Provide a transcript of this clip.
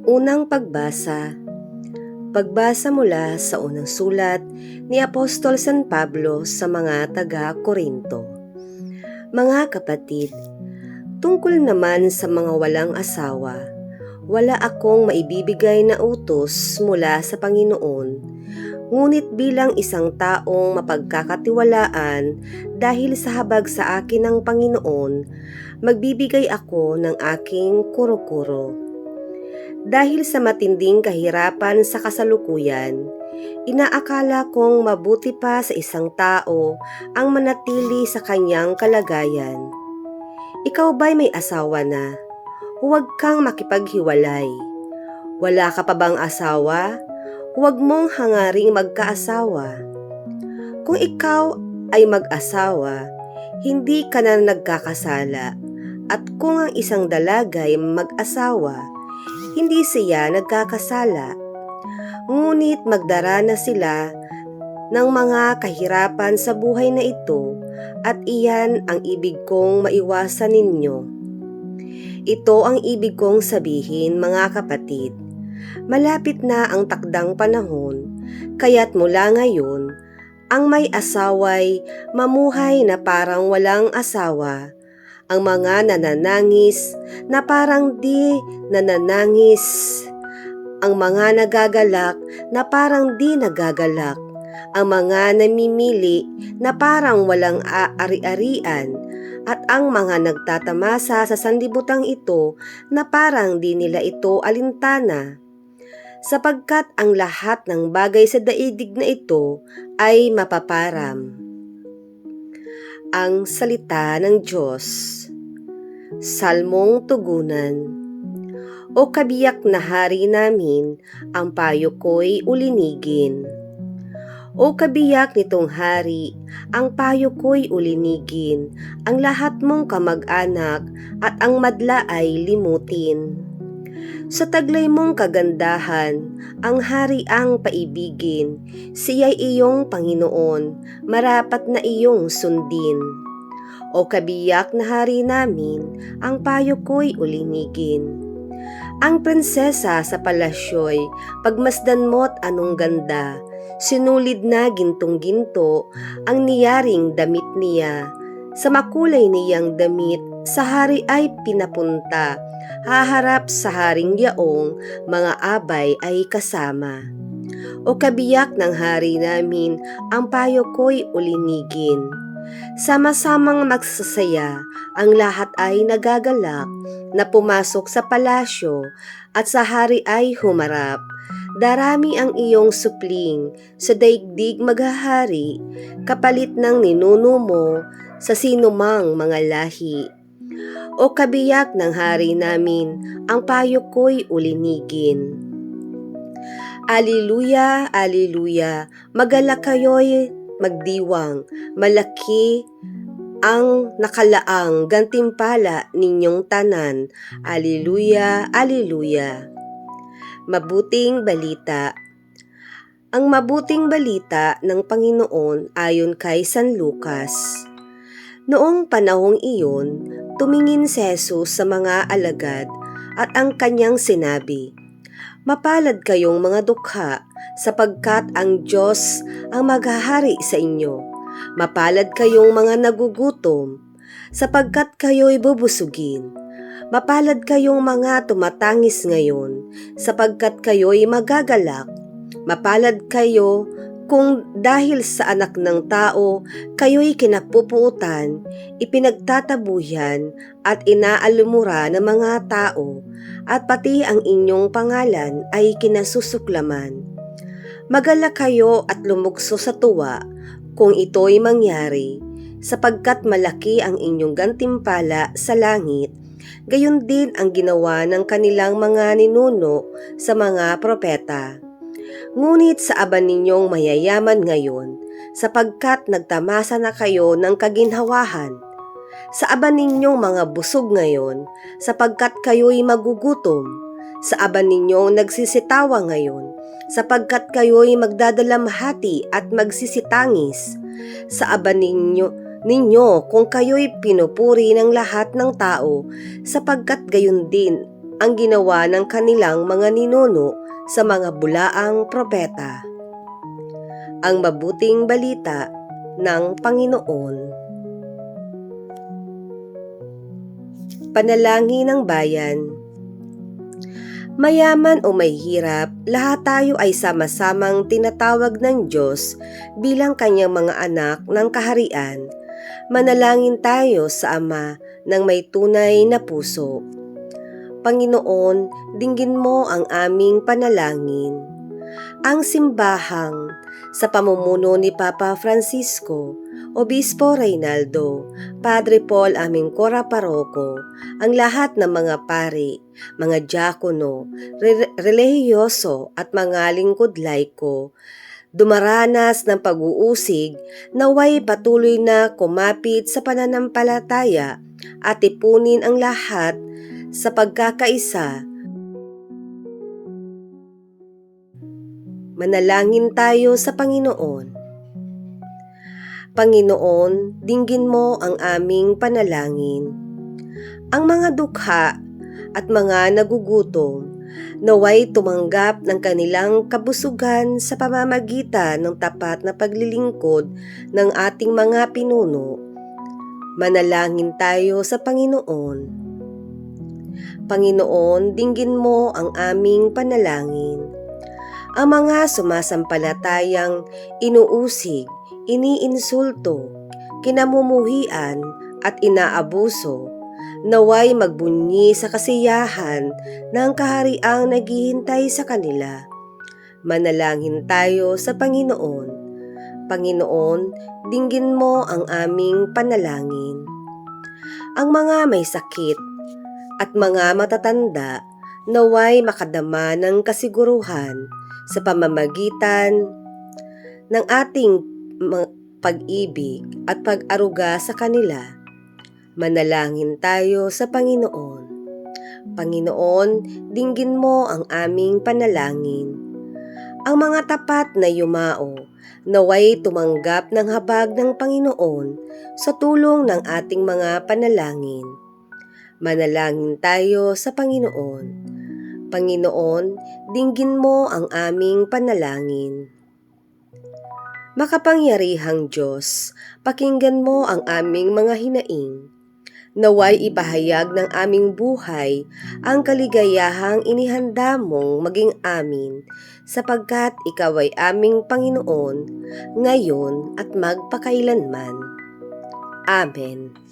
Unang pagbasa. Pagbasa mula sa unang sulat ni Apostol San Pablo sa mga taga-Korinto. Mga kapatid, tungkol naman sa mga walang asawa, wala akong maibibigay na utos mula sa Panginoon, ngunit bilang isang taong mapagkakatiwalaan dahil sa habag sa akin ng Panginoon, magbibigay ako ng aking kuro-kuro. Dahil sa matinding kahirapan sa kasalukuyan, inaakala kong mabuti pa sa isang tao ang manatili sa kanyang kalagayan. Ikaw ba'y may asawa na? Huwag kang makipaghiwalay. Wala ka pa bang asawa? Huwag mong hangaring magkaasawa. Kung ikaw ay mag-asawa, hindi ka na nagkakasala. At kung ang isang dalagay mag-asawa, hindi siya nagkakasala. Ngunit magdarana sila ng mga kahirapan sa buhay na ito at iyan ang ibig kong maiwasan ninyo. Ito ang ibig kong sabihin, mga kapatid. Malapit na ang takdang panahon, kaya't mula ngayon, ang may asaway mamuhay na parang walang asawa. Ang mga nananangis na parang di nananangis, ang mga nagagalak na parang di nagagalak, ang mga namimili na parang walang ari-arian, at ang mga nagtatamasa sa sanlibutan ito na parang di nila ito alintana. Sapagkat ang lahat ng bagay sa daigdig na ito ay mapaparam. Ang salita ng Diyos. Salmong tugunan. O kabiyak na hari namin, ang payo ko'y ulinigin. O kabiyak nitong hari, ang payo ko'y ulinigin, ang lahat mong kamag-anak at ang madla ay limutin. Sa taglay mong kagandahan, ang hari ang paibigin, siya'y iyong Panginoon, marapat na iyong sundin. O kabiyak na hari namin, ang payo ko'y ulinigin. Ang prinsesa sa palasyo'y, pagmasdan mo't anong ganda, sinulid na gintong-ginto ang niyaring damit niya. Sa makulay niyang damit, sa hari ay pinapunta, haharap sa haring yaong, mga abay ay kasama. O kabiyak ng hari namin, ang payo ko'y ulinigin. Sama-samang magsasaya, ang lahat ay nagagalak, na pumasok sa palasyo, at sa hari ay humarap. Darami ang iyong supling, sa daigdig maghahari, kapalit ng ninuno mo, sa sinumang mga lahi. O kabiyak ng hari namin, ang payo ko'y ulinigin. Aliluya, aliluya, magalak kayo'y magdiwang, malaki ang nakalaang gantimpala ninyong tanan. Aliluya, aliluya. Mabuting balita. Ang mabuting balita ng Panginoon ayon kay San Lucas. Noong panahong iyon, tumingin si Jesus sa mga alagad at ang kanyang sinabi, "Mapalad kayong mga dukha, sapagkat ang Diyos ang maghahari sa inyo. Mapalad kayong mga nagugutom, sapagkat kayo'y bubusugin. Mapalad kayong mga tumatangis ngayon, sapagkat kayo'y magagalak. Mapalad kayo kung dahil sa anak ng tao, kayo'y kinapupuutan, ipinagtatabuyan at inaalumura ng mga tao, at pati ang inyong pangalan ay kinasusuklaman. Magalak kayo at lumukso sa tuwa kung ito'y mangyari, sapagkat malaki ang inyong gantimpala sa langit. Gayon din ang ginawa ng kanilang mga ninuno sa mga propeta. Ngunit sa aba ninyong mayayaman ngayon, sapagkat nagtamasa na kayo ng kaginhawahan. Sa aba ninyong mga busog ngayon, sapagkat kayo'y magugutom. Sa aba ninyong nagsisitawa ngayon, sapagkat kayo'y magdadalamhati at magsisitangis. Sa aba ninyo kung kayo'y pinupuri ng lahat ng tao, sapagkat gayon din ang ginawa ng kanilang mga ninuno sa mga bulaang propeta. Ang mabuting balita ng Panginoon. Panalangin ng bayan. Mayaman o may hirap, lahat tayo ay sama-samang tinatawag ng Diyos bilang kanyang mga anak ng kaharian. Manalangin tayo sa Ama ng may tunay na puso. Panginoon, dinggin mo ang aming panalangin. Ang simbahang sa pamumuno ni Papa Francisco, Obispo Reynaldo, Padre Paul Amingcora Paroko, ang lahat ng mga pari, mga diakono, relihiyoso at mga lingkod laiko, dumaranas ng pag-uusig, naway patuloy na kumapit sa pananampalataya at ipunin ang lahat sa pagkakaisa. Manalangin tayo sa Panginoon. Panginoon, dinggin mo ang aming panalangin. Ang mga dukha at mga nagugutom, naway tumanggap ng kanilang kabusugan sa pamamagitan ng tapat na paglilingkod ng ating mga pinuno. Manalangin tayo sa Panginoon. Panginoon, dinggin mo ang aming panalangin. Ang mga sumasampalatayang inuusig, iniinsulto, kinamumuhian at inaabuso, naway magbunyi sa kasiyahan ng kahariang naghihintay sa kanila. Manalangin tayo sa Panginoon. Panginoon, dinggin mo ang aming panalangin. Ang mga may sakit at mga matatanda, naway makadama ng kasiguruhan sa pamamagitan ng ating pag-ibig at pag-aruga sa kanila. Manalangin tayo sa Panginoon. Panginoon, dinggin mo ang aming panalangin. Ang mga tapat na yumao, naway tumanggap ng habag ng Panginoon sa tulong ng ating mga panalangin. Manalangin tayo sa Panginoon. Panginoon, dinggin mo ang aming panalangin. Makapangyarihang Diyos, pakinggan mo ang aming mga hinaing. Naway ipahayag ng aming buhay ang kaligayahang inihanda mong maging amin, sapagkat ikaw ay aming Panginoon, ngayon at magpakailanman. Amen.